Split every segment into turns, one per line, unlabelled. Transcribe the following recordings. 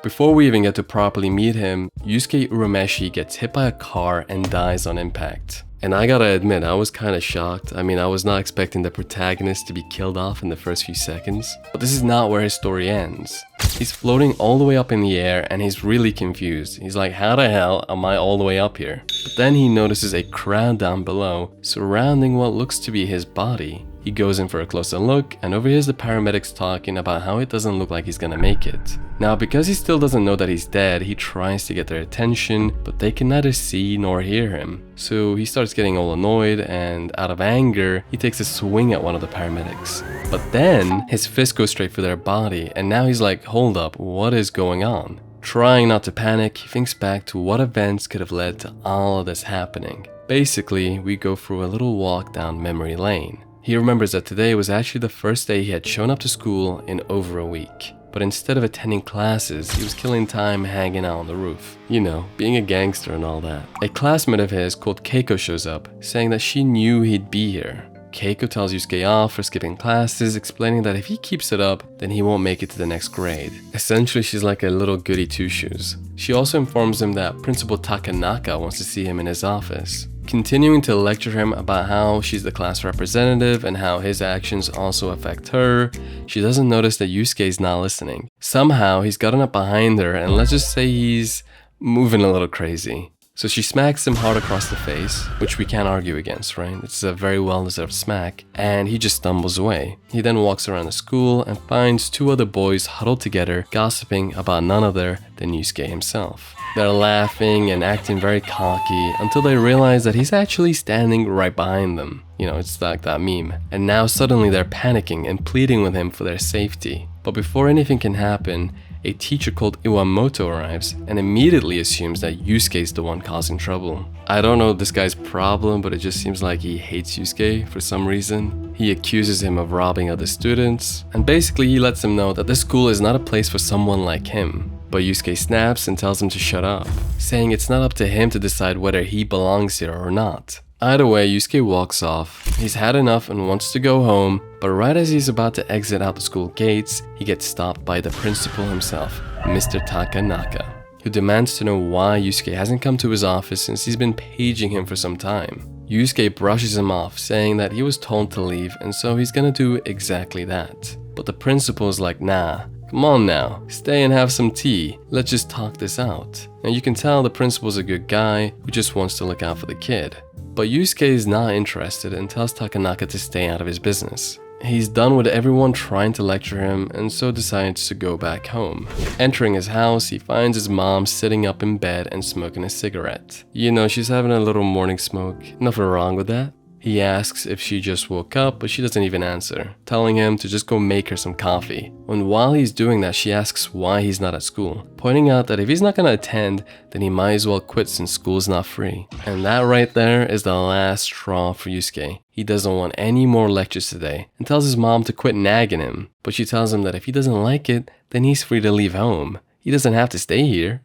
Before we even get to properly meet him, Yusuke Urameshi gets hit by a car and dies on impact. And I gotta admit, I was kinda shocked. I mean, I was not expecting the protagonist to be killed off in the first few seconds. But this is not where his story ends. He's floating all the way up in the air and he's really confused. He's like, how the hell am I all the way up here? But then he notices a crowd down below surrounding what looks to be his body. He goes in for a closer look and overhears the paramedics talking about how it doesn't look like he's gonna make it. Now, because he still doesn't know that he's dead, he tries to get their attention, but they can neither see nor hear him. So he starts getting all annoyed, and out of anger, he takes a swing at one of the paramedics. But then his fist goes straight for their body, and now he's like, hold up, what is going on? Trying not to panic, he thinks back to what events could have led to all of this happening. Basically, we go through a little walk down memory lane. He remembers that today was actually the first day he had shown up to school in over a week. But instead of attending classes, he was killing time hanging out on the roof. You know, being a gangster and all that. A classmate of his called Keiko shows up, saying that she knew he'd be here. Keiko tells Yusuke off for skipping classes, explaining that if he keeps it up, then he won't make it to the next grade. Essentially, she's like a little goody two-shoes. She also informs him that Principal Takanaka wants to see him in his office, continuing to lecture him about how she's the class representative and how his actions also affect her. She doesn't notice that Yusuke is not listening. Somehow, he's gotten up behind her, and let's just say he's moving a little crazy. So she smacks him hard across the face, which we can't argue against, right? It's a very well-deserved smack, and he just stumbles away. He then walks around the school and finds two other boys huddled together, gossiping about none other than Yusuke himself. They're laughing and acting very cocky until they realize that he's actually standing right behind them. You know, it's like that meme. And now suddenly they're panicking and pleading with him for their safety. But before anything can happen, a teacher called Iwamoto arrives and immediately assumes that Yusuke's the one causing trouble. I don't know this guy's problem, but it just seems like he hates Yusuke for some reason. He accuses him of robbing other students, and basically he lets him know that this school is not a place for someone like him. But Yusuke snaps and tells him to shut up, saying it's not up to him to decide whether he belongs here or not. Either way, Yusuke walks off. He's had enough and wants to go home, but right as he's about to exit out the school gates, he gets stopped by the principal himself, Mr. Takanaka, who demands to know why Yusuke hasn't come to his office since he's been paging him for some time. Yusuke brushes him off, saying that he was told to leave and so he's gonna do exactly that. But the principal is like, nah, come on now, stay and have some tea. Let's just talk this out. And you can tell the principal's a good guy who just wants to look out for the kid. But Yusuke is not interested and tells Takanaka to stay out of his business. He's done with everyone trying to lecture him and so decides to go back home. Entering his house, he finds his mom sitting up in bed and smoking a cigarette. You know, she's having a little morning smoke. Nothing wrong with that. He asks if she just woke up, but she doesn't even answer, telling him to just go make her some coffee. And while he's doing that, she asks why he's not at school, pointing out that if he's not gonna attend, then he might as well quit since school is not free. And that right there is the last straw for Yusuke. He doesn't want any more lectures today and tells his mom to quit nagging him, but she tells him that if he doesn't like it, then he's free to leave home. He doesn't have to stay here.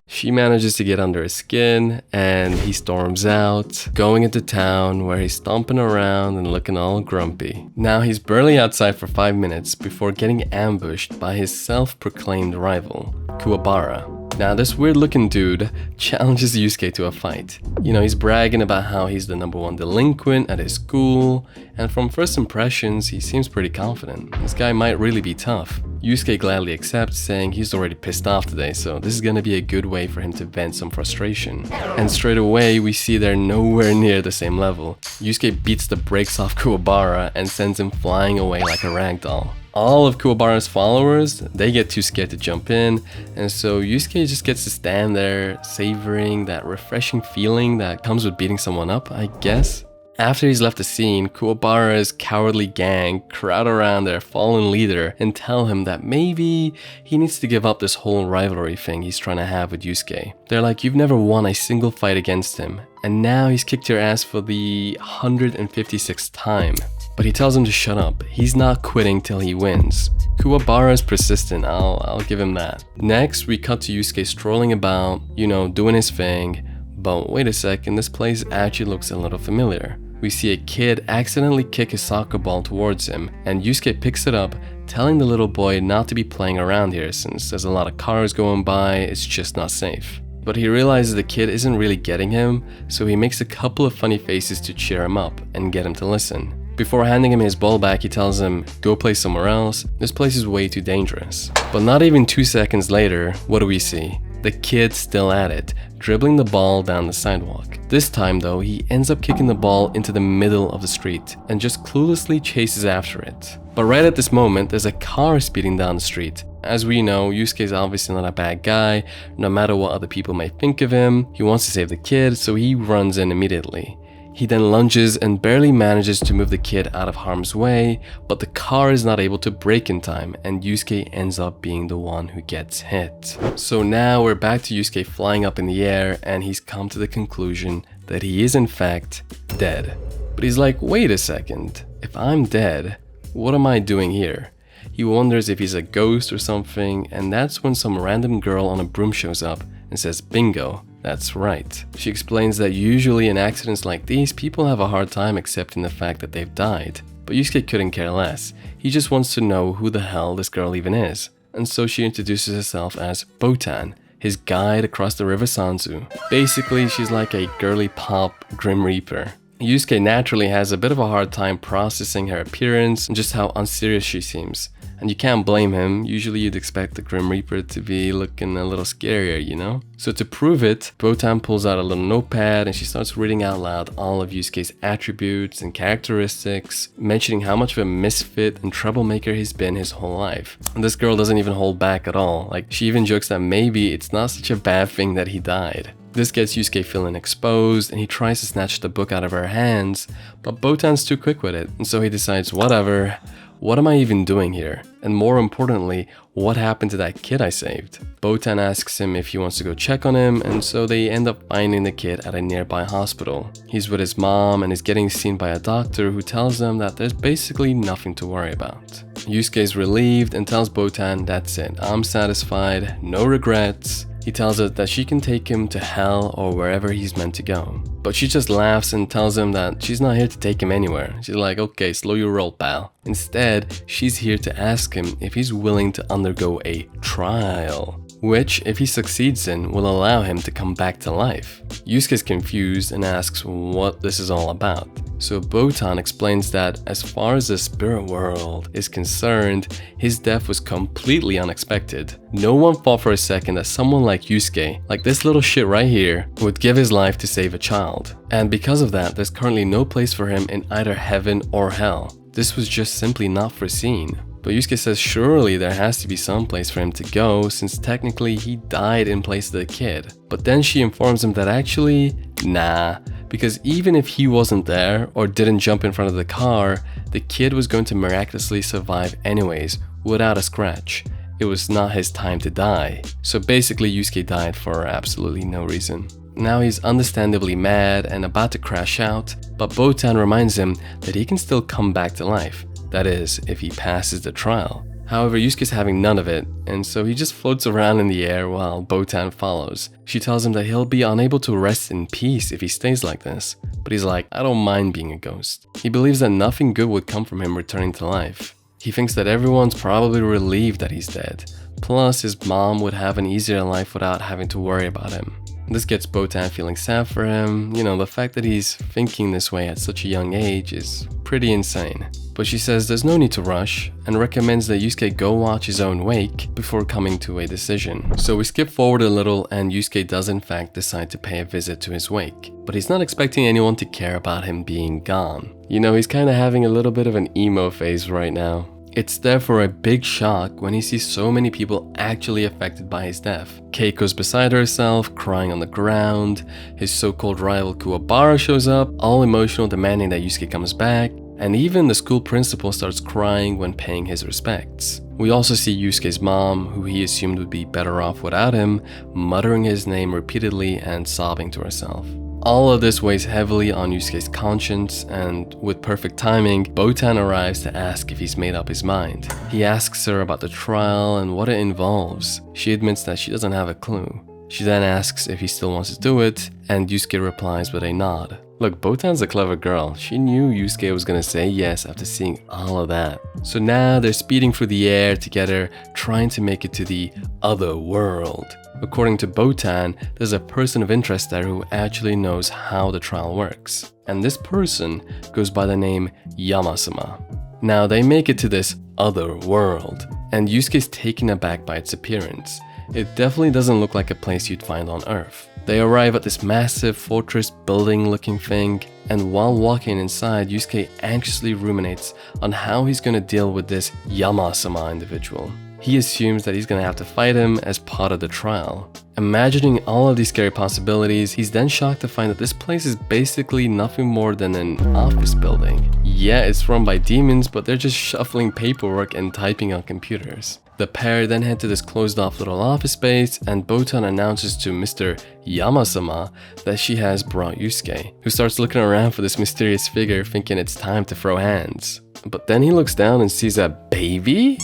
She manages to get under his skin and he storms out, going into town where he's stomping around and looking all grumpy. Now he's barely outside for 5 minutes before getting ambushed by his self-proclaimed rival, Kuwabara. Now this weird looking dude challenges Yusuke to a fight. You know, he's bragging about how he's the #1 delinquent at his school, and from first impressions, he seems pretty confident. This guy might really be tough. Yusuke gladly accepts, saying he's already pissed off today, so this is gonna be a good way for him to vent some frustration. And straight away, we see they're nowhere near the same level. Yusuke beats the brakes off Kuwabara and sends him flying away like a ragdoll. All of Kuwabara's followers, they get too scared to jump in, and so Yusuke just gets to stand there, savoring that refreshing feeling that comes with beating someone up, I guess. After he's left the scene, Kuwabara's cowardly gang crowd around their fallen leader and tell him that maybe he needs to give up this whole rivalry thing he's trying to have with Yusuke. They're like, you've never won a single fight against him, and now he's kicked your ass for the 156th time. But he tells him to shut up. He's not quitting till he wins. Kuwabara is persistent, I'll give him that. Next, we cut to Yusuke strolling about, you know, doing his thing. But wait a second, this place actually looks a little familiar. we see a kid accidentally kick a soccer ball towards him, and Yusuke picks it up, telling the little boy not to be playing around here since there's a lot of cars going by, it's just not safe. But he realizes the kid isn't really getting him, so he makes a couple of funny faces to cheer him up and get him to listen. Before handing him his ball back, he tells him, "Go play somewhere else, this place is way too dangerous." But not even 2 seconds later, what do we see? The kid still at it, dribbling the ball down the sidewalk. This time though, he ends up kicking the ball into the middle of the street and just cluelessly chases after it. But right at this moment, there's a car speeding down the street. As we know, Yusuke is obviously not a bad guy, no matter what other people may think of him. He wants to save the kid, so he runs in immediately. He then lunges and barely manages to move the kid out of harm's way, but the car is not able to brake in time, and Yusuke ends up being the one who gets hit. So now we're back to Yusuke flying up in the air, and he's come to the conclusion that he is in fact dead. But he's like, wait a second, if I'm dead, what am I doing here? He wonders if he's a ghost or something, and that's when some random girl on a broom shows up and says, "Bingo. That's right." She explains that usually in accidents like these, people have a hard time accepting the fact that they've died. But Yusuke couldn't care less. He just wants to know who the hell this girl even is. And so she introduces herself as Botan, his guide across the river Sanzu. Basically, she's like a girly pop Grim Reaper. Yusuke naturally has a bit of a hard time processing her appearance and just how unserious she seems. And you can't blame him. Usually you'd expect the Grim Reaper to be looking a little scarier, you know? So to prove it, Botan pulls out a little notepad and she starts reading out loud all of Yusuke's attributes and characteristics, mentioning how much of a misfit and troublemaker he's been his whole life. And this girl doesn't even hold back at all. Like, she even jokes that maybe it's not such a bad thing that he died. This gets Yusuke feeling exposed, and he tries to snatch the book out of her hands, but Botan's too quick with it, and so he decides, whatever, what am I even doing here? And more importantly, what happened to that kid I saved? Botan asks him if he wants to go check on him, and so they end up finding the kid at a nearby hospital. He's with his mom and is getting seen by a doctor who tells them that there's basically nothing to worry about. Yusuke is relieved and tells Botan, "That's it, I'm satisfied, no regrets." He tells her that she can take him to hell or wherever he's meant to go. But she just laughs and tells him that she's not here to take him anywhere. She's like, "Okay, slow your roll, pal." Instead, she's here to ask him if he's willing to undergo a trial, which, if he succeeds in, will allow him to come back to life. Yusuke's confused and asks what this is all about. So Botan explains that as far as the spirit world is concerned, his death was completely unexpected. No one thought for a second that someone like Yusuke, like this little shit right here, would give his life to save a child. And because of that, there's currently no place for him in either heaven or hell. This was just simply not foreseen. But Yusuke says surely there has to be some place for him to go, since technically he died in place of the kid. But then she informs him that actually, nah, because even if he wasn't there or didn't jump in front of the car, the kid was going to miraculously survive anyways, without a scratch. It was not his time to die. So basically Yusuke died for absolutely no reason. Now he's understandably mad and about to crash out, but Botan reminds him that he can still come back to life. That is, if he passes the trial. However, Yusuke's having none of it, and so he just floats around in the air while Botan follows. She tells him that he'll be unable to rest in peace if he stays like this, but he's like, "I don't mind being a ghost." He believes that nothing good would come from him returning to life. He thinks that everyone's probably relieved that he's dead. Plus, his mom would have an easier life without having to worry about him. This gets Botan feeling sad for him. You know, the fact that he's thinking this way at such a young age is pretty insane. But she says there's no need to rush and recommends that Yusuke go watch his own wake before coming to a decision. So we skip forward a little and Yusuke does in fact decide to pay a visit to his wake. But he's not expecting anyone to care about him being gone. You know, he's kind of having a little bit of an emo phase right now. It's therefore a big shock when he sees so many people actually affected by his death. Keiko's beside herself, crying on the ground. His so-called rival Kuwabara shows up, all emotional, demanding that Yusuke comes back. And even the school principal starts crying when paying his respects. We also see Yusuke's mom, who he assumed would be better off without him, muttering his name repeatedly and sobbing to herself. All of this weighs heavily on Yusuke's conscience, and with perfect timing, Botan arrives to ask if he's made up his mind. He asks her about the trial and what it involves. She admits that she doesn't have a clue. She then asks if he still wants to do it, and Yusuke replies with a nod. Look, Botan's a clever girl. She knew Yusuke was gonna say yes after seeing all of that. So now they're speeding through the air together, trying to make it to the other world. According to Botan, there's a person of interest there who actually knows how the trial works. And this person goes by the name Yamasama. Now they make it to this other world, and Yusuke's taken aback by its appearance. It definitely doesn't look like a place you'd find on Earth. They arrive at this massive fortress building looking thing, and while walking inside, Yusuke anxiously ruminates on how he's gonna deal with this Yamasama individual. He assumes that he's gonna have to fight him as part of the trial. Imagining all of these scary possibilities, he's then shocked to find that this place is basically nothing more than an office building. Yeah, it's run by demons, but they're just shuffling paperwork and typing on computers. The pair then head to this closed off little office space, and Botan announces to Mr. Yamasama that she has brought Yusuke, who starts looking around for this mysterious figure thinking it's time to throw hands. But then he looks down and sees a baby?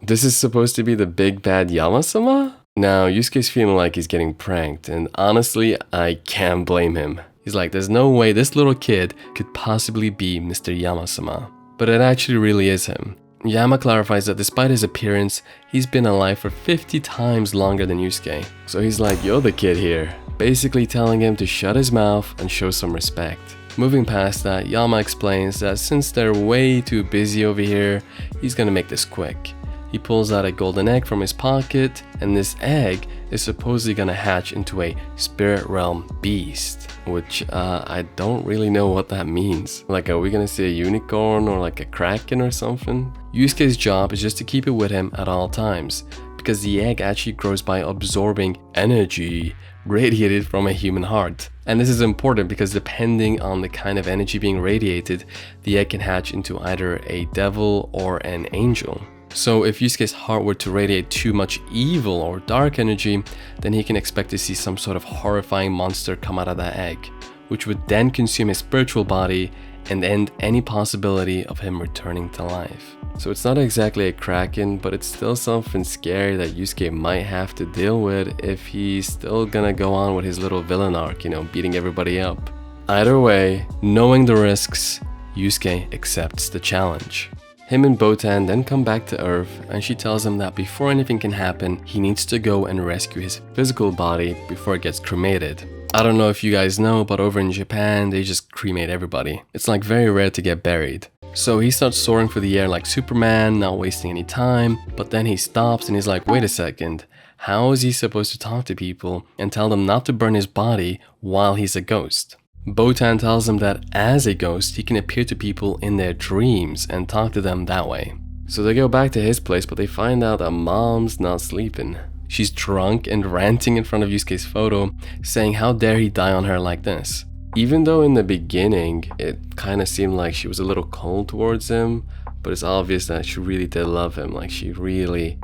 This is supposed to be the big bad Yamasama? Now, Yusuke's feeling like he's getting pranked, and honestly, I can't blame him. He's like, there's no way this little kid could possibly be Mr. Yamasama. But it actually really is him. Yama clarifies that despite his appearance, he's been alive for 50 times longer than Yusuke. So he's like, you're the kid here. Basically telling him to shut his mouth and show some respect. Moving past that, Yama explains that since they're way too busy over here, he's gonna make this quick. He pulls out a golden egg from his pocket, and this egg is supposedly gonna hatch into a spirit realm beast, which I don't really know what that means. Like, are we gonna see a unicorn or like a kraken or something? Yusuke's job is just to keep it with him at all times, because the egg actually grows by absorbing energy radiated from a human heart. And this is important because depending on the kind of energy being radiated, the egg can hatch into either a devil or an angel. So if Yusuke's heart were to radiate too much evil or dark energy, then he can expect to see some sort of horrifying monster come out of that egg, which would then consume his spiritual body and end any possibility of him returning to life. So it's not exactly a kraken, but it's still something scary that Yusuke might have to deal with if he's still gonna go on with his little villain arc, beating everybody up. Either way, knowing the risks, Yusuke accepts the challenge. Him and Botan then come back to Earth, and she tells him that before anything can happen, he needs to go and rescue his physical body before it gets cremated. I don't know if you guys know, but over in Japan, they just cremate everybody. It's like very rare to get buried. So he starts soaring through the air like Superman, not wasting any time, but then he stops and he's like, wait a second, how is he supposed to talk to people and tell them not to burn his body while he's a ghost? Botan tells him that as a ghost, he can appear to people in their dreams and talk to them that way. So they go back to his place, but they find out that Mom's not sleeping. She's drunk and ranting in front of Yusuke's photo, saying how dare he die on her like this. Even though in the beginning, it kind of seemed like she was a little cold towards him, but it's obvious that she really did love him, like she really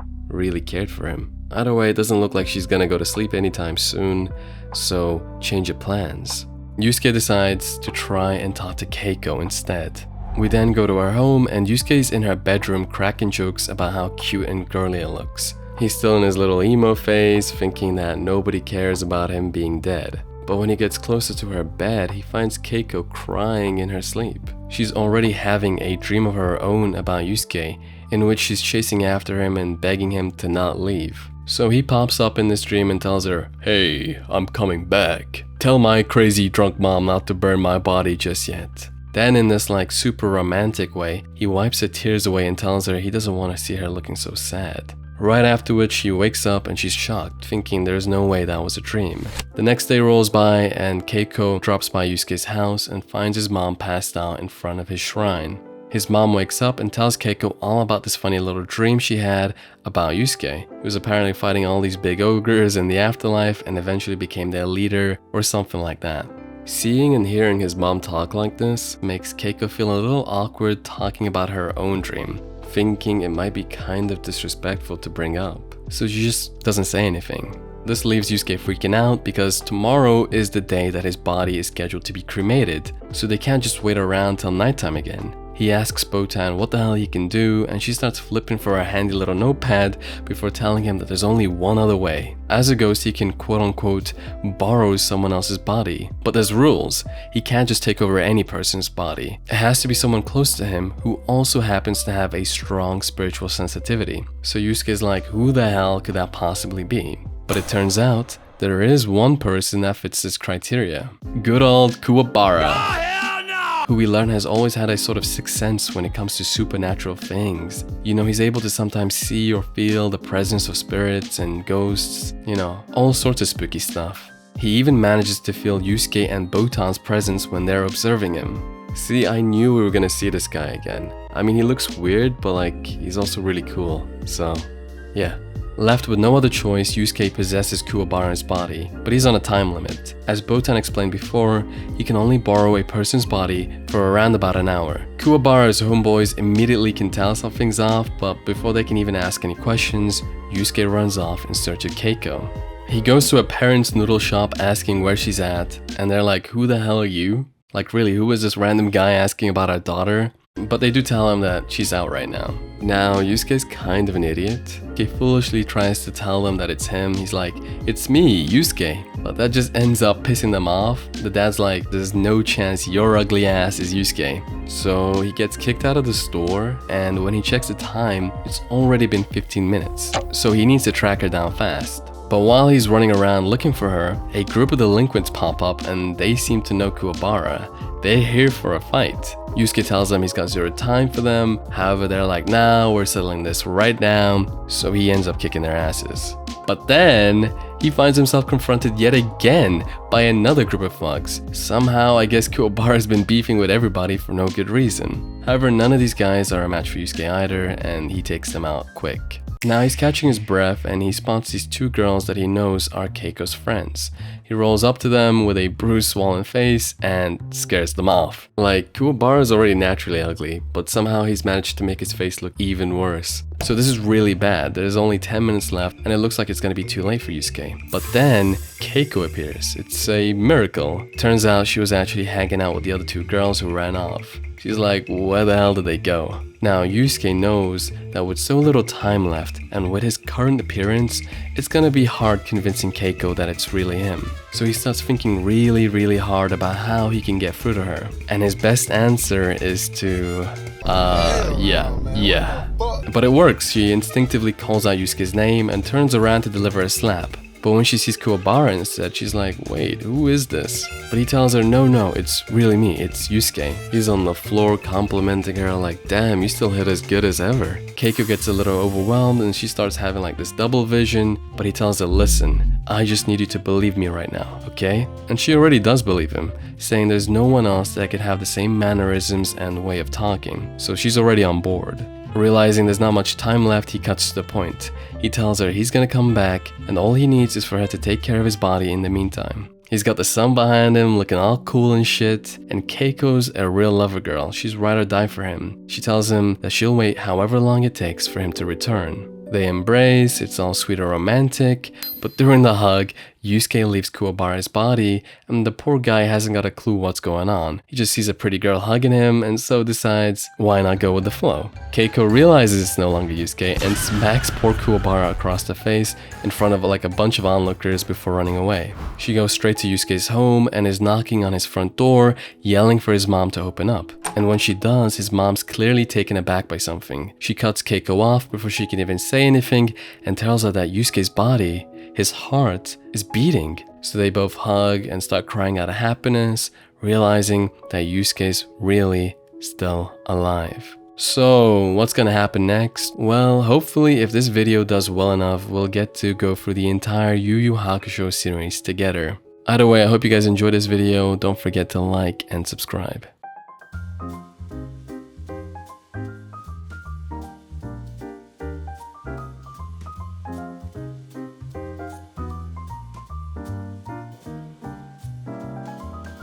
cared for him. Either way, it doesn't look like she's gonna go to sleep anytime soon, so change of plans. Yusuke decides to try and talk to Keiko instead. We then go to her home, and Yusuke's in her bedroom cracking jokes about how cute and girly it looks. He's still in his little emo phase, thinking that nobody cares about him being dead. But when he gets closer to her bed, he finds Keiko crying in her sleep. She's already having a dream of her own about Yusuke, in which she's chasing after him and begging him to not leave. So he pops up in this dream and tells her, "Hey, I'm coming back. Tell my crazy drunk mom not to burn my body just yet." Then in this like super romantic way, he wipes her tears away and tells her he doesn't want to see her looking so sad. Right after which she wakes up and she's shocked, thinking there's no way that was a dream. The next day rolls by and Keiko drops by Yusuke's house and finds his mom passed out in front of his shrine. His mom wakes up and tells Keiko all about this funny little dream she had about Yusuke, who was apparently fighting all these big ogres in the afterlife and eventually became their leader or something like that. Seeing and hearing his mom talk like this makes Keiko feel a little awkward talking about her own dream, thinking it might be kind of disrespectful to bring up. So she just doesn't say anything. This leaves Yusuke freaking out because tomorrow is the day that his body is scheduled to be cremated, so they can't just wait around till nighttime again. He asks Botan what the hell he can do, and she starts flipping for a handy little notepad before telling him that there's only one other way. As a ghost, he can quote-unquote borrow someone else's body, but there's rules. He can't just take over any person's body. It has to be someone close to him who also happens to have a strong spiritual sensitivity. So Yusuke's like, who the hell could that possibly be? But it turns out there is one person that fits this criteria. Good old Kuwabara, who we learn has always had a sort of sixth sense when it comes to supernatural things. You know, he's able to sometimes see or feel the presence of spirits and ghosts, you know, all sorts of spooky stuff. He even manages to feel Yusuke and Botan's presence when they're observing him. See, I knew we were gonna see this guy again. I mean, he looks weird, but like, he's also really cool, so yeah. Left with no other choice, Yusuke possesses Kuwabara's body, but he's on a time limit. As Botan explained before, he can only borrow a person's body for around about an hour. Kuwabara's homeboys immediately can tell something's off, but before they can even ask any questions, Yusuke runs off in search of Keiko. He goes to a parent's noodle shop asking where she's at, and they're like, who the hell are you? Like really, who is this random guy asking about our daughter? But they do tell him that she's out right now. Now, Yusuke's kind of an idiot. He foolishly tries to tell them that it's him. He's like, it's me, Yusuke. But that just ends up pissing them off. The dad's like, there's no chance your ugly ass is Yusuke. So he gets kicked out of the store, and when he checks the time, it's already been 15 minutes. So he needs to track her down fast. But while he's running around looking for her, a group of delinquents pop up and they seem to know Kuwabara. They're here for a fight. Yusuke tells them he's got zero time for them. However, they're like, nah, we're settling this right now. So he ends up kicking their asses. But then he finds himself confronted yet again by another group of thugs. Somehow, I guess Kuwabara's been beefing with everybody for no good reason. However, none of these guys are a match for Yusuke either, and he takes them out quick. Now he's catching his breath and he spots these two girls that he knows are Keiko's friends. He rolls up to them with a bruised, swollen face and scares them off. Like, Kuwabara is already naturally ugly, but somehow he's managed to make his face look even worse. So this is really bad. There's only 10 minutes left and it looks like it's gonna be too late for Yusuke. But then Keiko appears. It's a miracle. Turns out she was actually hanging out with the other two girls who ran off. She's like, where the hell did they go? Now, Yusuke knows that with so little time left and with his current appearance, it's gonna be hard convincing Keiko that it's really him. So he starts thinking really hard about how he can get through to her. And his best answer is to, yeah. But it works. She instinctively calls out Yusuke's name and turns around to deliver a slap. But when she sees Kuwabara instead, she's like, wait, who is this? But he tells her, no, it's really me, it's Yusuke. He's on the floor complimenting her like, damn, you still hit as good as ever. Keiko gets a little overwhelmed and she starts having like this double vision, but he tells her, listen, I just need you to believe me right now, okay? And she already does believe him, saying there's no one else that could have the same mannerisms and way of talking. So she's already on board. Realizing there's not much time left, he cuts to the point. He tells her he's gonna come back and all he needs is for her to take care of his body in the meantime. He's got the sun behind him, looking all cool and shit, and Keiko's a real lover girl. She's ride or die for him. She tells him that she'll wait however long it takes for him to return. They embrace, it's all sweet and romantic, but during the hug, Yusuke leaves Kuwabara's body, and the poor guy hasn't got a clue what's going on. He just sees a pretty girl hugging him, and so decides, why not go with the flow? Keiko realizes it's no longer Yusuke, and smacks poor Kuwabara across the face in front of like a bunch of onlookers before running away. She goes straight to Yusuke's home, and is knocking on his front door, yelling for his mom to open up. And when she does, his mom's clearly taken aback by something. She cuts Keiko off before she can even say anything, and tells her that Yusuke's body, his heart, is beating. So they both hug and start crying out of happiness, realizing that Yusuke's really still alive. So what's gonna happen next? Well, hopefully if this video does well enough, we'll get to go through the entire Yu Yu Hakusho series together. Either way, I hope you guys enjoyed this video. Don't forget to like and subscribe.